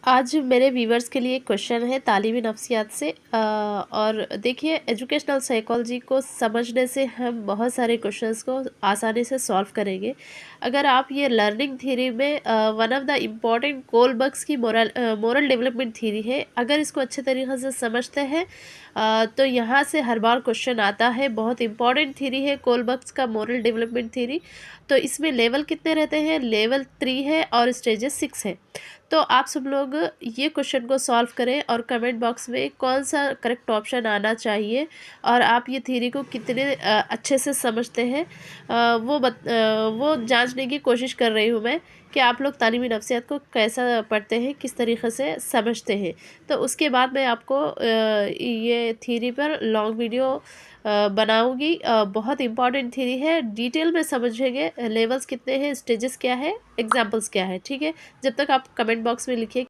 आज मेरे व्यूवर्स के लिए क्वेश्चन है तालीमी नफ्सियात से और देखिए एजुकेशनल साइकोलॉजी को समझने से हम बहुत सारे क्वेश्चंस को आसानी से सॉल्व करेंगे। अगर आप ये लर्निंग थ्योरी में one of the important Kohlberg's की मोरल डेवलपमेंट थ्योरी है, अगर इसको अच्छे तरीके से समझते हैं तो यहाँ से हर बार क्वेश्चन आता है। बहुत इंपॉर्टेंट थ्योरी है कोलबर्ग्स का मोरल डेवलपमेंट थ्योरी। तो इसमें लेवल कितने रहते हैं? लेवल 3 है और स्टेजेस 6 है। तो आप सब लोग ये क्वेश्चन को सॉल्व करें और कमेंट बॉक्स में कौन सा करेक्ट ऑप्शन आना चाहिए और आप ये थ्योरी को कितने अच्छे से समझते हैं, वो जांचने की कोशिश कर रही हूँ मैं कि आप लोग तालीमी नफ्सियात को कैसा पढ़ते हैं, किस तरीके से समझते हैं। तो उसके बाद मैं आपको ये थ्योरी पर लॉन्ग वीडियो बनाऊंगी। बहुत इंपॉर्टेंट थ्योरी है, डिटेल में समझेंगे। लेवल्स कितने हैं, स्टेजेस क्या है, एग्जाम्पल्स क्या है। ठीक है, जब तक आप कमेंट बॉक्स में लिखिए